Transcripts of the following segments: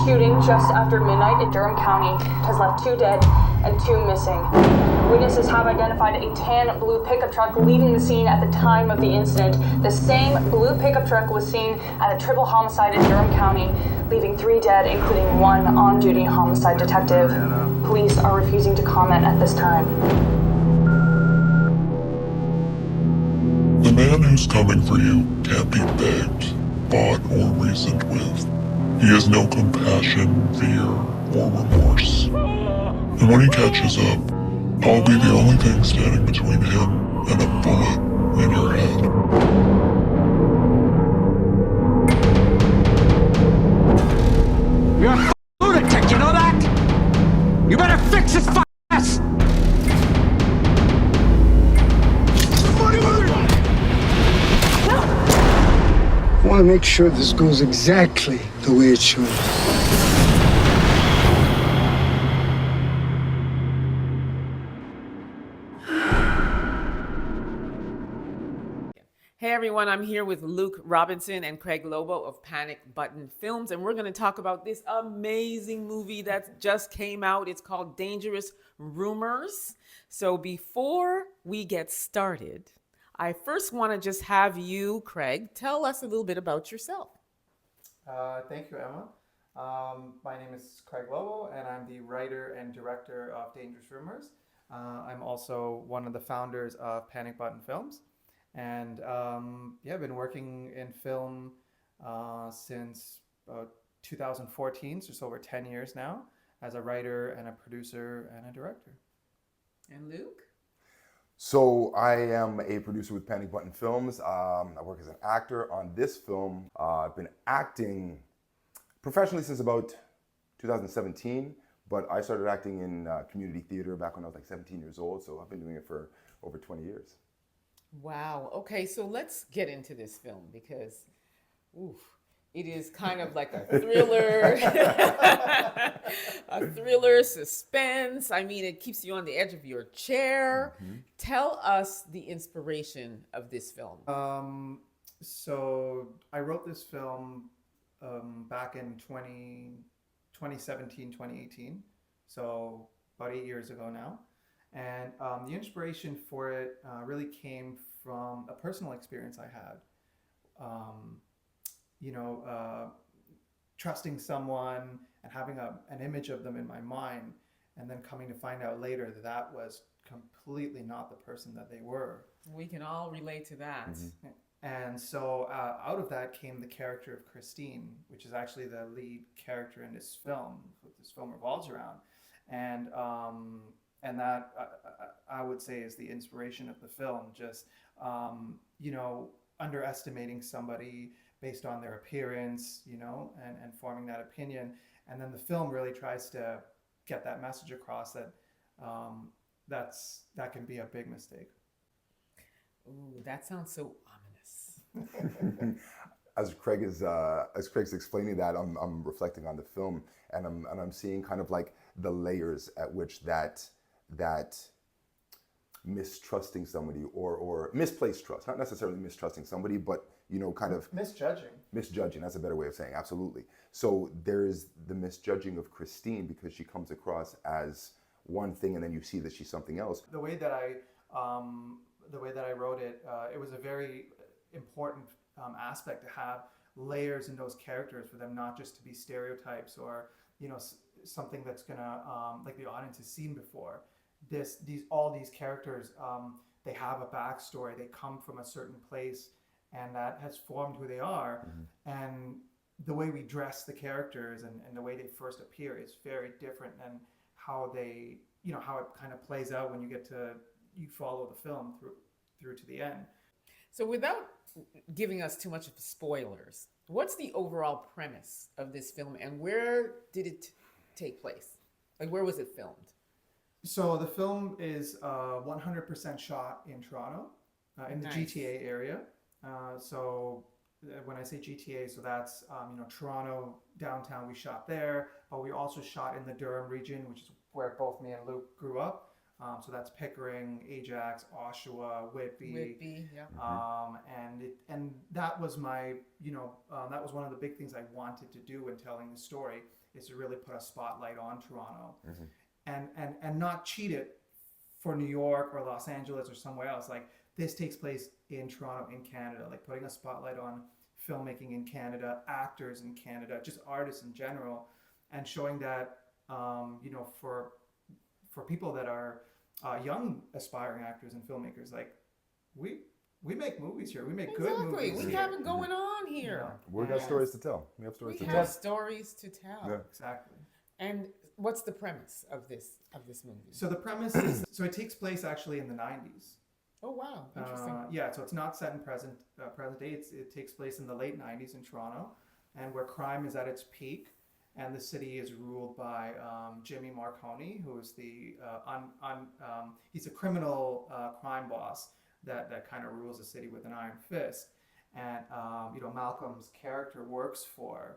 shooting just after midnight in Durham County has left 2 dead and 2 missing. Witnesses have identified a tan blue pickup truck leaving the scene at the time of the incident. The same blue pickup truck was seen at a triple homicide in Durham County, leaving 3 dead, including 1 on-duty homicide detective. Police are refusing to comment at this time. The man who's coming for you can't be begged, bought, or reasoned with. He has no compassion, fear, or remorse. And when he catches up, I'll be the only thing standing between him and a bullet in your head. You're a lunatic, you know that? You better fix his ass! I want to make sure this goes exactly the way it should. Hey everyone, I'm here with Luke Robinson and Craig Lobo of Panic Button Films, and we're going to talk about this amazing movie that just came out. It's called Dangerous Rumors. So before we get started, I first want to just have you, Craig, tell us a little bit about yourself. Thank you, Emma. My name is Craig Lobo, and I'm the writer and director of Dangerous Rumors. I'm also one of the founders of Panic Button Films. And I've been working in film since 2014, so just over 10 years now, as a writer and a producer and a director. And Luke? So I am a producer with Panic Button Films. I work as an actor on this film. I've been acting professionally since about 2017, but I started acting in community theater back when I was like 17 years old, so I've been doing it for over 20 years. Wow. Okay, so let's get into this film because it is kind of like a thriller, suspense. I mean, it keeps you on the edge of your chair. Mm-hmm. Tell us the inspiration of this film. So I wrote this film back in 2017, 2018. So about 8 years ago now. And the inspiration for it really came from a personal experience I had. Trusting someone and having an image of them in my mind, and then coming to find out later that that was completely not the person that they were. We can all relate to that. Mm-hmm. And so out of that came the character of Christine, which is actually the lead character in this film, what this film revolves around. And that, I would say, is the inspiration of the film. Just, underestimating somebody based on their appearance, and forming that opinion. And then the film really tries to get that message across that that can be a big mistake. Ooh, that sounds so ominous. As Craig's explaining that, I'm reflecting on the film, and I'm seeing kind of like the layers at which that mistrusting somebody or misplaced trust, not necessarily mistrusting somebody, but kind of misjudging, that's a better way of saying, absolutely. So there's the misjudging of Christine because she comes across as one thing and then you see that she's something else. The way that I wrote it, it was a very important aspect to have layers in those characters, for them not just to be stereotypes or something that's gonna like the audience has seen before. All these characters, they have a backstory. They come from a certain place, and that has formed who they are. Mm-hmm. And the way we dress the characters and the way they first appear is very different than how they, how it kind of plays out when you follow the film through to the end. So without giving us too much of spoilers, what's the overall premise of this film, and where did it take place? Like, where was it filmed? So the film is 100% shot in Toronto, in the GTA area. So when I say GTA, so that's Toronto downtown. We shot there, but we also shot in the Durham region, which is where both me and Luke grew up. So that's Pickering, Ajax, Oshawa, Whitby. Yeah. And that was my, that was one of the big things I wanted to do in telling the story, is to really put a spotlight on Toronto, and not cheat it for New York or Los Angeles or somewhere else. Like, this takes place in Toronto, in Canada, like putting a spotlight on filmmaking in Canada, actors in Canada, just artists in general, and showing that, for people that are young aspiring actors and filmmakers, like, we make movies here. We make good movies. We here. have it going on here. We got stories to tell. We have stories We to have tell. stories to tell. Yeah. Exactly. And what's the premise of this movie? So the premise is, so it takes place actually in the 90s. Oh wow, interesting. Yeah, so it's not set in present day. It takes place in the late 90s in Toronto, and where crime is at its peak, and the city is ruled by Jimmy Marconi, who is the he's a criminal crime boss that kind of rules the city with an iron fist. And Malcolm's character works for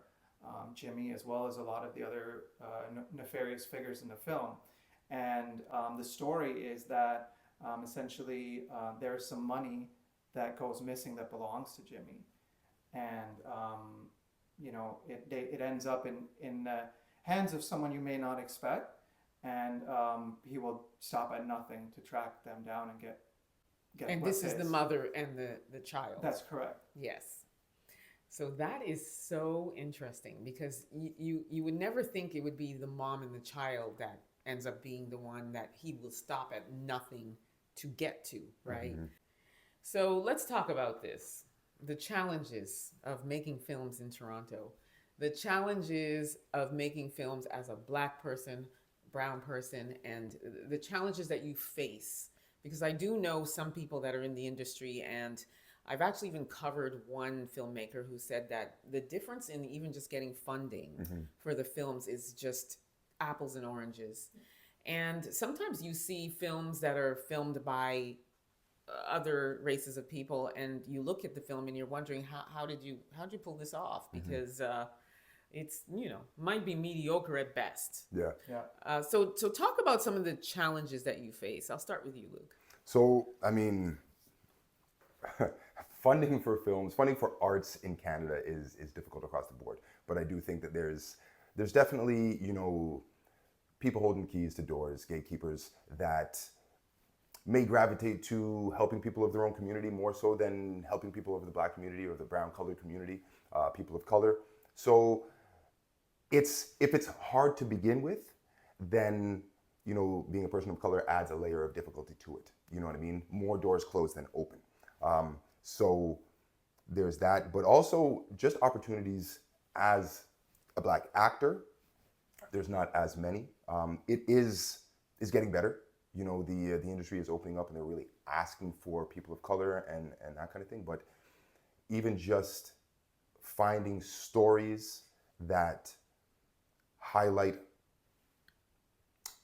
Jimmy, as well as a lot of the other nefarious figures in the film. And the story is that essentially there's some money that goes missing that belongs to Jimmy, and it ends up in the hands of someone you may not expect, and he will stop at nothing to track them down and get. And this is the mother and the child. That's correct. Yes. So that is so interesting, because you would never think it would be the mom and the child that ends up being the one that he will stop at nothing to get to, right? Mm-hmm. So let's talk about this. The challenges of making films in Toronto, the challenges of making films as a Black person, brown person, and the challenges that you face. Because I do know some people that are in the industry, and I've actually even covered one filmmaker who said that the difference in even just getting funding for the films is just apples and oranges. And sometimes you see films that are filmed by other races of people, and you look at the film and you're wondering how did you pull this off? Because it's might be mediocre at best. Yeah. So talk about some of the challenges that you face. I'll start with you, Luke. So I mean, funding for films, funding for arts in Canada is difficult across the board. But I do think that there's definitely people holding keys to doors, gatekeepers that may gravitate to helping people of their own community more so than helping people of the Black community or the brown colored community, people of color. So if it's hard to begin with, then being a person of color adds a layer of difficulty to it. You know what I mean? More doors closed than open. So there's that, but also just opportunities as a Black actor. There's not as many. It is getting better. The industry is opening up, and they're really asking for people of color and that kind of thing. But even just finding stories that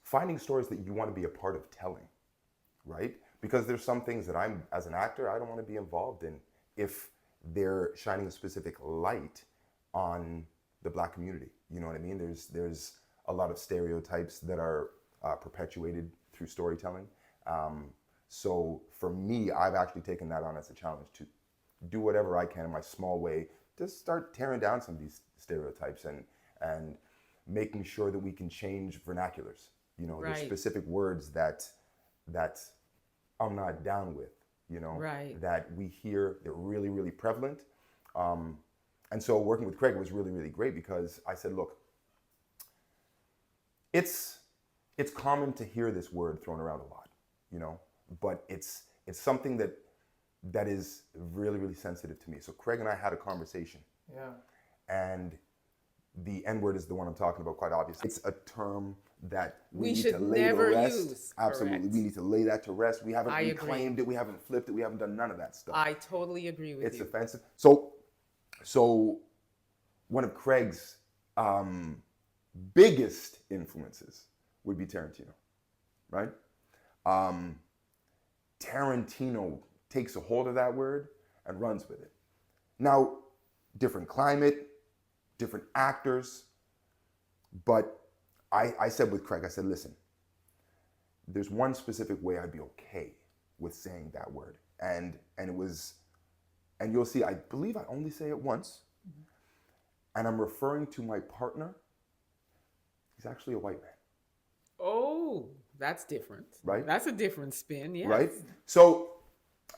finding stories that you want to be a part of telling, right? Because there's some things that as an actor, I don't want to be involved in if they're shining a specific light on the Black community. You know what I mean? There's a lot of stereotypes that are perpetuated through storytelling. So for me, I've actually taken that on as a challenge to do whatever I can in my small way to start tearing down some of these stereotypes and making sure that we can change vernaculars. Right. There's specific words that I'm not down with, right. that we hear, they're really, really prevalent. And so working with Craig was really, really great, because I said, look, it's common to hear this word thrown around a lot, but it's something that is really, really sensitive to me. So Craig and I had a conversation. Yeah. And the N-word is the one I'm talking about, quite obviously. It's a term that we need should to lay never to rest. use. Absolutely. Correct. We need to lay that to rest. We haven't I agree. reclaimed it. We haven't flipped it. We haven't done none of that stuff. I totally agree with you. It's offensive. So one of Craig's biggest influences would be Tarantino, right? Tarantino takes a hold of that word and runs with it. Now, different climate, different actors, but I said with Craig, I said, listen, there's one specific way I'd be okay with saying that word. And it was, and you'll see, I believe I only say it once. And I'm referring to my partner. He's actually a white man. Oh, that's different. Right? That's a different spin, yes. Right? So,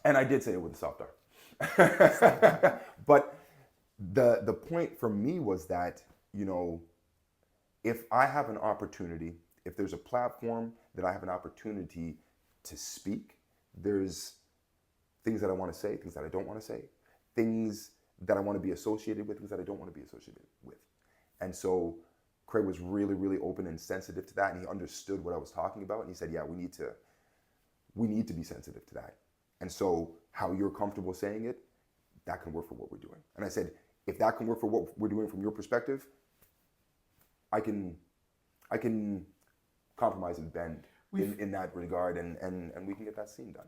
and I did say it with a soft R. But the point for me was that, you know, if I have an opportunity, if there's a platform that I have an opportunity to speak, there's things that I want to say, things that I don't want to say, things that I want to be associated with, things that I don't want to be associated with. And so Craig was really, really open and sensitive to that, and he understood what I was talking about, and he said, yeah, we need to be sensitive to that. And so how you're comfortable saying it, that can work for what we're doing. And I said, if that can work for what we're doing from your perspective, I can compromise and bend in that regard, and we can get that scene done.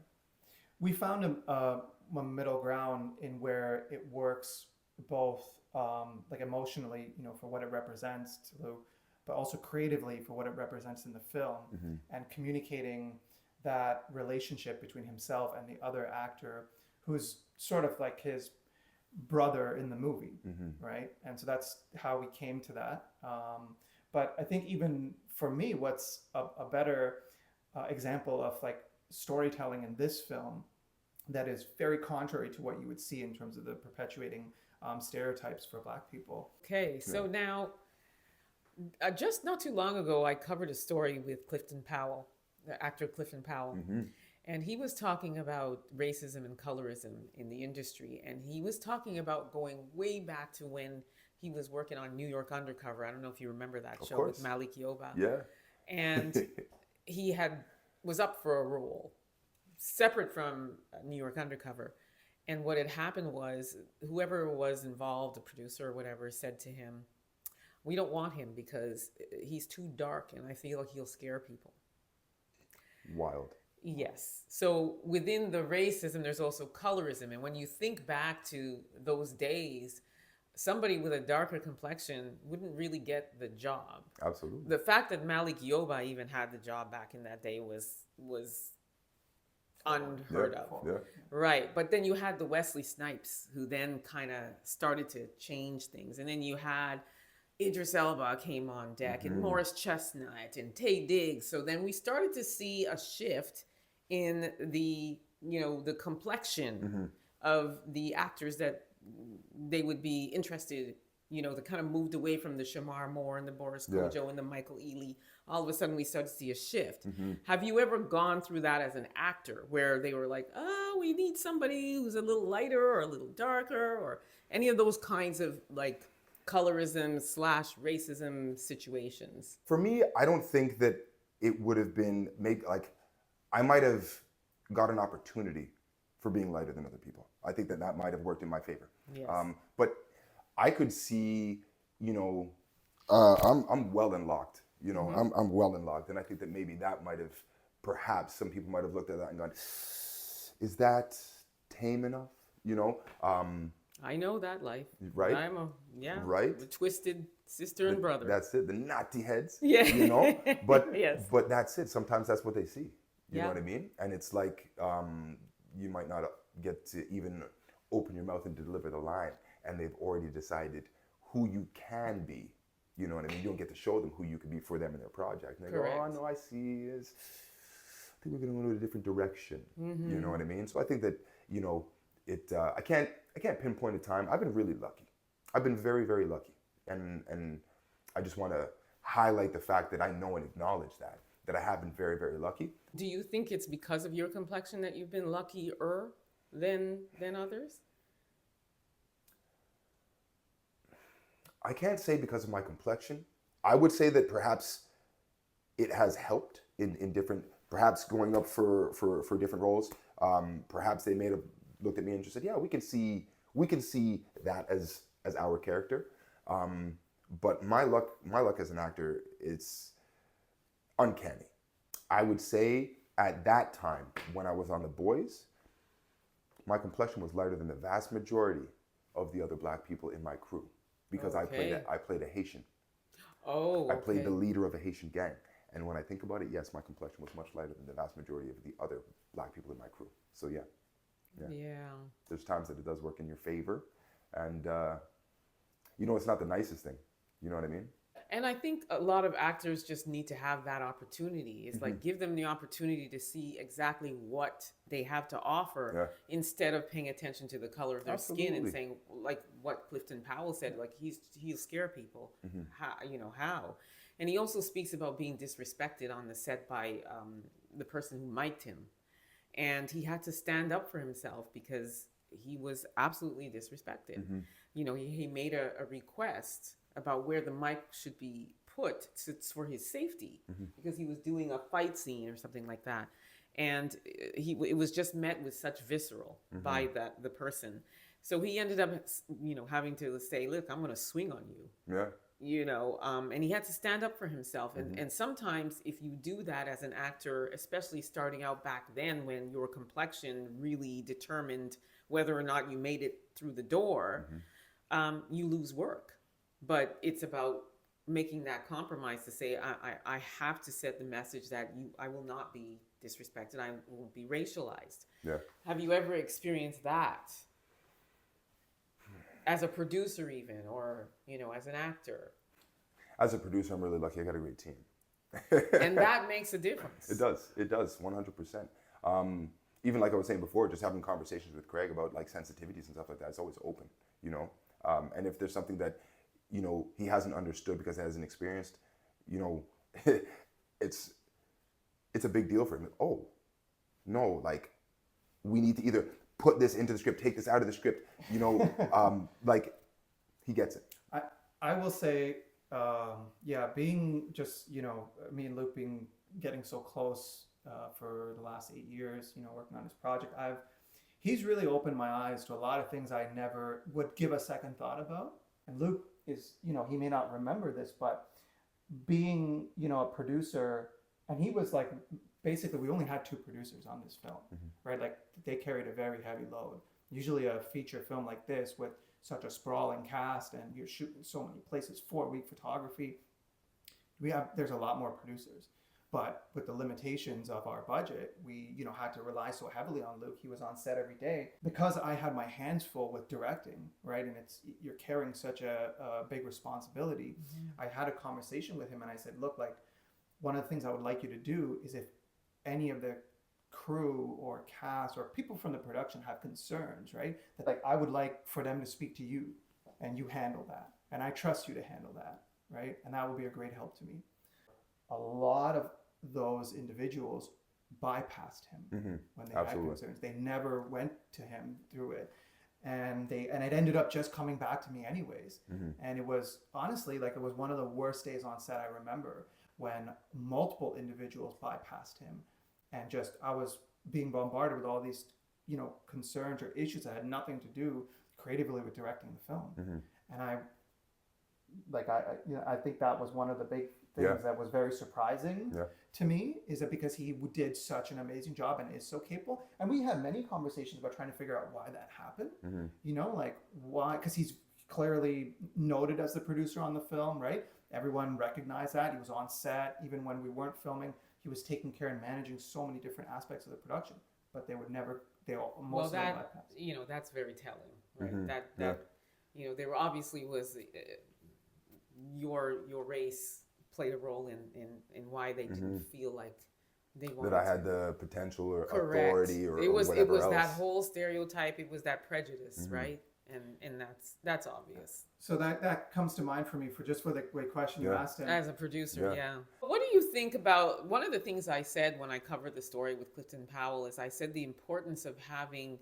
We found a middle ground in where it works both like emotionally, you know, for what it represents to Luke, but also creatively for what it represents in the film, and communicating that relationship between himself and the other actor, who's sort of like his brother in the movie, right? And so that's how we came to that. But I think even for me, what's a better example of like storytelling in this film that is very contrary to what you would see in terms of the perpetuating stereotypes for Black people. Okay, so now, just not too long ago, I covered a story with Clifton Powell, the actor Clifton Powell. And he was talking about racism and colorism in the industry. And he was talking about going way back to when he was working on New York Undercover. I don't know if you remember that Of show course. with Malik Yoba. Yeah. And he was up for a role separate from New York Undercover. And what had happened was whoever was involved, the producer or whatever, said to him, we don't want him because he's too dark and I feel like he'll scare people. Wild. Yes. So within the racism, there's also colorism. And when you think back to those days, somebody with a darker complexion wouldn't really get the job. Absolutely. The fact that Malik Yoba even had the job back in that day was unheard of. Yeah. Right. But then you had the Wesley Snipes who then kind of started to change things. And then you had Idris Elba came on deck and Morris Chestnut and Taye Diggs. So then we started to see a shift in the, you know, the complexion of the actors that they would be interested, you know, that kind of moved away from the Shamar Moore and the Boris Kojo and the Michael Ealy. All of a sudden we started to see a shift. Have you ever gone through that as an actor where they were like, oh, we need somebody who's a little lighter or a little darker or any of those kinds of like colorism / racism situations? For me, I don't think that it would have been I might have got an opportunity for being lighter than other people. I think that might have worked in my favor. Yes. But I could see, you know, I'm well and locked. You know, I'm well and locked, and I think that maybe that might have, perhaps some people might have looked at that and gone, "Is that tame enough?" You know. I know that life. Right. I'm a Right. a twisted sister and brother. That's it. The naughty heads. Yeah. You know. But Yes. but that's it. Sometimes that's what they see. You Yeah. know what I mean? And it's like you might not get to even open your mouth and deliver the line, and they've already decided who you can be. You know what I mean? You don't get to show them who you can be for them in their project. And they Correct. go, oh, no, I see. I think we're going to go in a different direction. You know what I mean? So I think that, you know, I can't pinpoint a time. I've been really lucky. I've been very, very lucky. And I just want to highlight the fact that I know and acknowledge that I have been very, very lucky. Do you think it's because of your complexion that you've been luckier than others? I can't say because of my complexion. I would say that perhaps it has helped in different, perhaps going up for different roles. Perhaps they may have looked at me and just said, yeah, we can see that as our character. But my luck as an actor, it's uncanny. I would say at that time when I was on The Boys, my complexion was lighter than the vast majority of the other Black people in my crew because I played a Haitian. Oh, I played the leader of a Haitian gang. And when I think about it, yes, my complexion was much lighter than the vast majority of the other black people in my crew. So yeah. There's times that it does work in your favor, and it's not the nicest thing. You know what I mean? And I think a lot of actors just need to have that opportunity. It's like give them the opportunity to see exactly what they have to offer instead of paying attention to the color of their skin and saying, like what Clifton Powell said, like he'll scare people. How? And he also speaks about being disrespected on the set by the person who mic'd him. And he had to stand up for himself because he was absolutely disrespected. He made a request about where the mic should be put for his safety because he was doing a fight scene or something like that. And it was just met with such visceral by the person. So he ended up, having to say, look, I'm going to swing on you. And he had to stand up for himself. And sometimes if you do that as an actor, especially starting out back then when your complexion really determined whether or not you made it through the door, you lose work. But it's about making that compromise to say, I have to set the message that I will not be disrespected. I won't be racialized. Yeah. Have you ever experienced that? As a producer even, or, as an actor? As a producer, I'm really lucky. I got a great team. And that makes a difference. It does, 100%. Even like I was saying before, just having conversations with Craig about like sensitivities and stuff like that, it's always open, and if there's something that, he hasn't understood because he hasn't experienced, it's a big deal for him. Oh, no, like we need to either put this into the script, take this out of the script, like he gets it. I will say, being just, me and Luke getting so close for the last 8 years, working on this project, he's really opened my eyes to a lot of things I never would give a second thought about. And Luke is, he may not remember this, but being, a producer, and he was like, basically we only had 2 producers on this film, right? Like they carried a very heavy load. Usually a feature film like this with such a sprawling cast and you're shooting so many places, 4-week photography, there's a lot more producers. But with the limitations of our budget, we, had to rely so heavily on Luke. He was on set every day because I had my hands full with directing, right? And you're carrying such a big responsibility. I had a conversation with him and I said, look, like one of the things I would like you to do is if any of the crew or cast or people from the production have concerns, right? That like I would like for them to speak to you and you handle that. And I trust you to handle that, right? And that will be a great help to me. A lot of those individuals bypassed him when they had concerns. They never went to him through it. And it ended up just coming back to me anyways. And it was honestly like it was one of the worst days on set I remember when multiple individuals bypassed him and just I was being bombarded with all these concerns or issues that had nothing to do creatively with directing the film. And I think that was one of the big things that was very surprising to me, is that because he did such an amazing job and is so capable. And we had many conversations about trying to figure out why that happened. Like why, because he's clearly noted as the producer on the film, right? Everyone recognized that. He was on set. Even when we weren't filming, he was taking care and managing so many different aspects of the production. But they would never, most of them bypassed. That's very telling, right? There obviously was your race played a role in why they didn't feel like they wanted that I had the potential or authority or it was whatever else. That whole stereotype. It was that prejudice, right? And that's obvious. So that comes to mind for me for the great question you asked him. As a producer, What do you think about, one of the things I said when I covered the story with Clifton Powell is I said the importance of having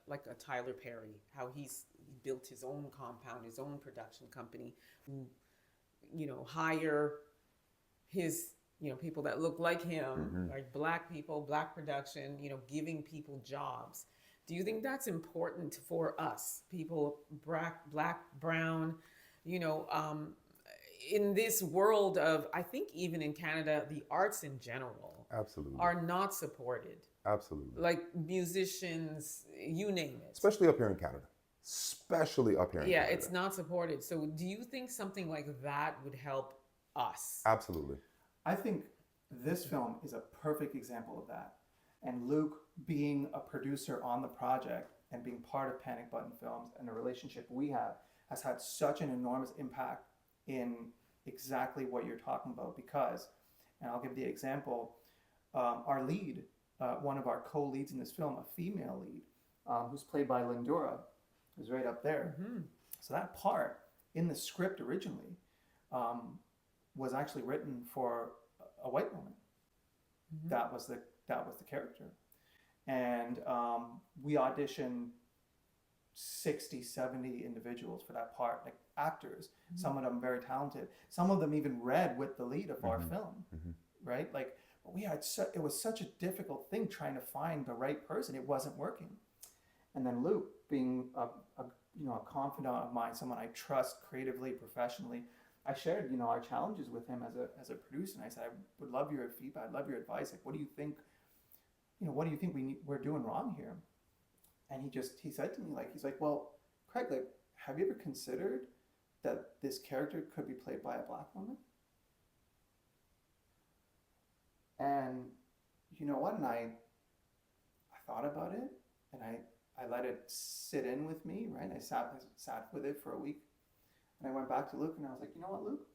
like a Tyler Perry, how he built his own compound, his own production company, hire his people that look like him, like black people, black production, giving people jobs. Do you think that's important for us, people, black, brown, in this world of, I think even in Canada, the arts in general are not supported. Absolutely. Like musicians, you name it. Especially up here in Canada. Yeah, it's not supported. So do you think something like that would help us? Absolutely. I think This film is a perfect example of that. And Luke, being a producer on the project and being part of Panic Button Films and the relationship we have, has had such an enormous impact in exactly what you're talking about. Because, and I'll give the example, our lead, one of our co-leads in this film, a female lead, who's played by Lindora, who's right up there. So that part in the script originally was actually written for a white woman. That was the character. And we auditioned 60, 70 individuals for that part, like actors. Some of them very talented. Some of them even read with the lead of our film, right? Like, but we had it was such a difficult thing trying to find the right person. It wasn't working. And then Luke, being a confidant of mine, someone I trust creatively, professionally, I shared, our challenges with him as a producer, and I said, I would love your feedback, I'd love your advice. Like, what do you think? What do you think we're doing wrong here? And he said to me, he's like, well, Craig, have you ever considered that this character could be played by a Black woman? And you know what? And I thought about it, and I let it sit in with me, right? I sat with it for a week. And I went back to Luke and I was like, you know what, Luke?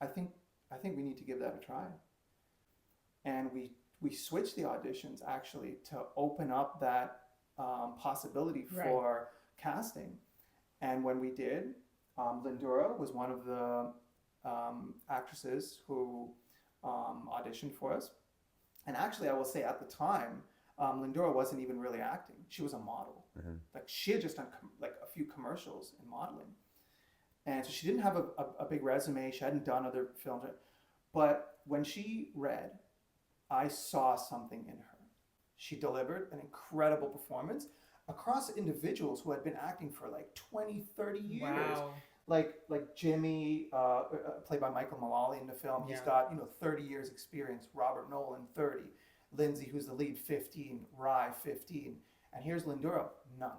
I think we need to give that a try. And we switched the auditions actually to open up that possibility for casting. And when we did, Lindora was one of the actresses who auditioned for us. And actually, I will say at the time, Lindora wasn't even really acting. She was a model. She had just done a few commercials in modeling. And so she didn't have a big resume. She hadn't done other films. But when she read, I saw something in her. She delivered an incredible performance across individuals who had been acting for 20, 30 years. Wow. Like Jimmy, played by Michael Mullally in the film. He's got 30 years experience. Robert Nolan, 30. Lindsay, who's the lead, 15. Rye, 15. And here's Lindora, none.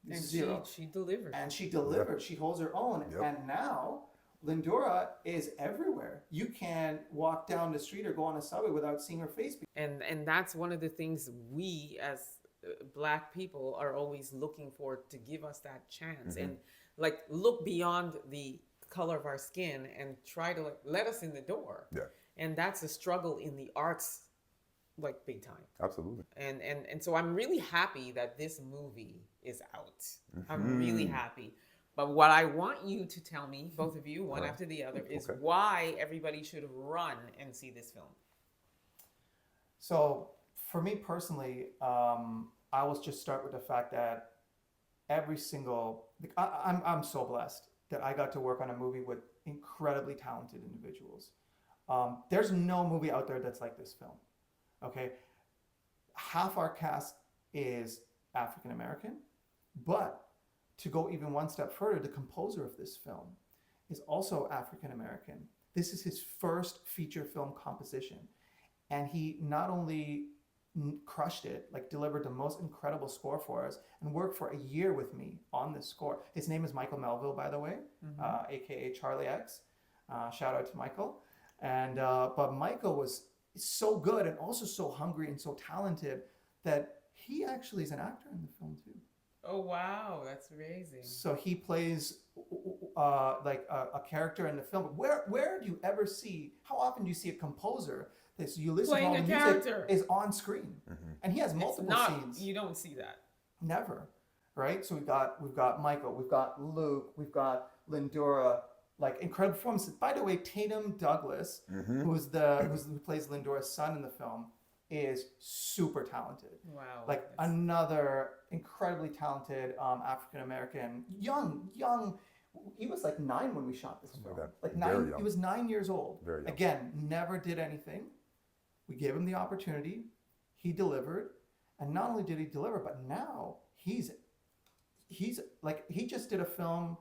And zero. She delivered. And she delivered. She holds her own. And now Lindora is everywhere. You can walk down the street or go on a subway without seeing her face. And that's one of the things we as Black people are always looking for, to give us that chance and look beyond the color of our skin and try to let us in the door. Yeah. And that's a struggle in the arts, big time. Absolutely. And so I'm really happy that this movie is out. I'm really happy. But what I want you to tell me, both of you, one after the other, is why everybody should run and see this film. So for me personally, I will just start with the fact that every single, I'm so blessed that I got to work on a movie with incredibly talented individuals. There's no movie out there that's like this film. Okay, half our cast is African American, but to go even one step further, the composer of this film is also African American. This is his first feature film composition, and he not only crushed it, delivered the most incredible score for us, and worked for a year with me on this score. His name is Michael Melville, by the way, aka Charlie X. Shout out to Michael. And but Michael was so good and also so hungry and so talented that he actually is an actor in the film too. Oh wow, that's amazing. So he plays a character in the film. Where do you ever see? How often do you see a composer that you listen to all the music is on screen, and he has multiple scenes? You don't see that. Never, right? So we've got Michael, we've got Luke, we've got Lindora. Incredible performances. By the way, Tatum Douglas, who plays Lindora's son in the film, is super talented. Wow. Another incredibly talented African American, young. He was 9 when we shot this film. Nine. He was 9 years old. Very young. Again, never did anything. We gave him the opportunity. He delivered, and not only did he deliver, but now he just did a film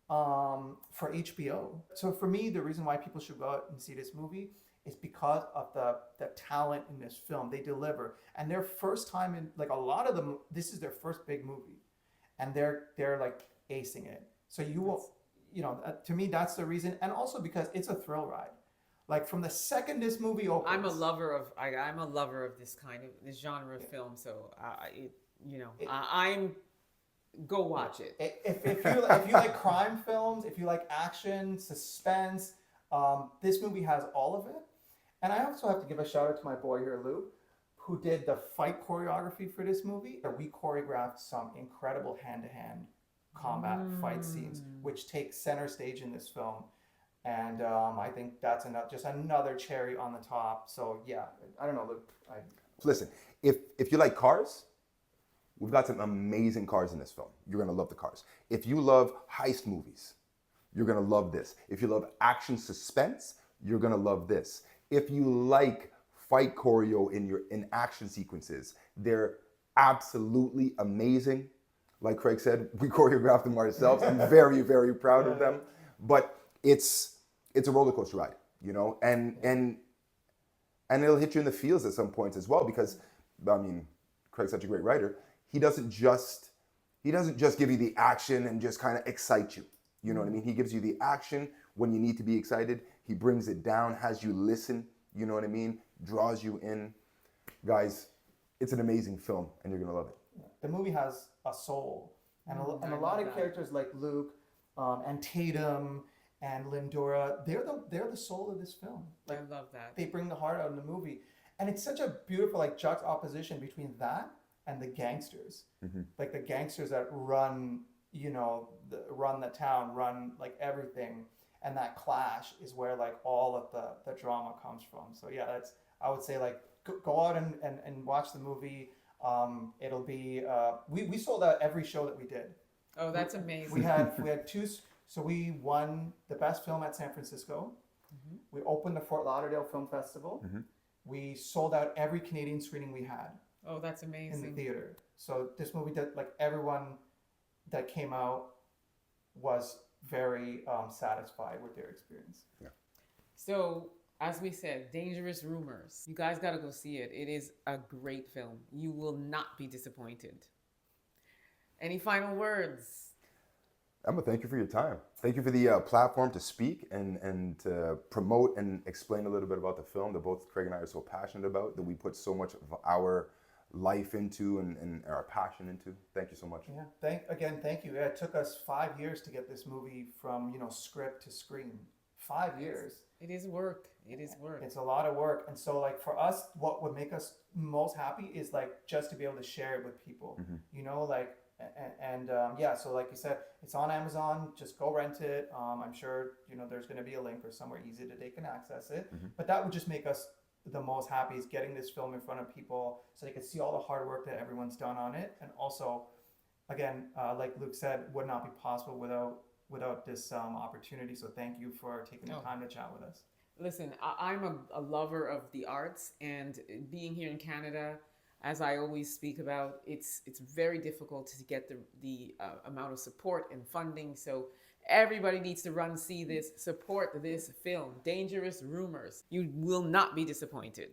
for HBO. So for me, the reason why people should go out and see this movie is because of the talent in this film. They deliver, and their first time in a lot of them, this is their first big movie, and they're acing it. So you will, to me, that's the reason, and also because it's a thrill ride. Like from the second this movie opens, I'm a lover of this kind of this genre of film. So I'm go watch it. If you like crime films, if you like action, suspense, this movie has all of it. And I also have to give a shout out to my boy here, Lou, who did the fight choreography for this movie. We choreographed some incredible hand-to-hand combat fight scenes, which take center stage in this film. And I think that's just another cherry on the top. So yeah, I don't know, Luke. Listen, if you like cars, we've got some amazing cars in this film. You're gonna love the cars. If you love heist movies, you're gonna love this. If you love action suspense, you're gonna love this. If you like fight choreo in action sequences, they're absolutely amazing. Like Craig said, we choreographed them ourselves. I'm very, very proud of them. But it's a roller coaster ride, you know, and it'll hit you in the feels at some points as well, because I mean, Craig's such a great writer. He doesn't just give you the action and just kind of excite you. You know what I mean? He gives you the action when you need to be excited. He brings it down, has you listen, you know what I mean? Draws you in. Guys, it's an amazing film and you're gonna love it. The movie has a soul, and a lot of characters like Luke and Tatum and Lindora, they're the soul of this film. Like, I love that. They bring the heart out in the movie, and it's such a beautiful like juxtaposition between that and the gangsters, like the gangsters that run, you know, run the town, run like everything, and that clash is where like all of the drama comes from. So yeah, I would say like go out and watch the movie. It'll be we sold out every show that we did. Oh, that's amazing. We had two. So we won the best film at San Francisco. We opened the Fort Lauderdale Film Festival. We sold out every Canadian screening we had. Oh, that's amazing. In the theater. So this movie did, like, everyone that came out was very satisfied with their experience. Yeah. So, as we said, Dangerous Rumors. You guys got to go see it. It is a great film. You will not be disappointed. Any final words? Emma, thank you for your time. Thank you for the platform to speak and to promote and explain a little bit about the film that both Craig and I are so passionate about, that we put so much of our life into and our passion into. Thank you so much. Yeah, thank you. It took us 5 years to get this movie from, you know, script to screen. 5 years. It is work. It is work. It's a lot of work. And so like for us, what would make us most happy is like just to be able to share it with people, you know, like, and yeah, so like you said, it's on Amazon, just go rent it. I'm sure, you know, there's going to be a link or somewhere easy that they can access it, but that would just make us the most happy, is getting this film in front of people so they can see all the hard work that everyone's done on it. And also, again, like Luke said, would not be possible without this opportunity. So thank you for taking the time to chat with us. Listen, I'm a lover of the arts, and being here in Canada, as I always speak about, it's very difficult to get the amount of support and funding. So everybody needs to run, see this, support this film, Dangerous Rumors. You will not be disappointed.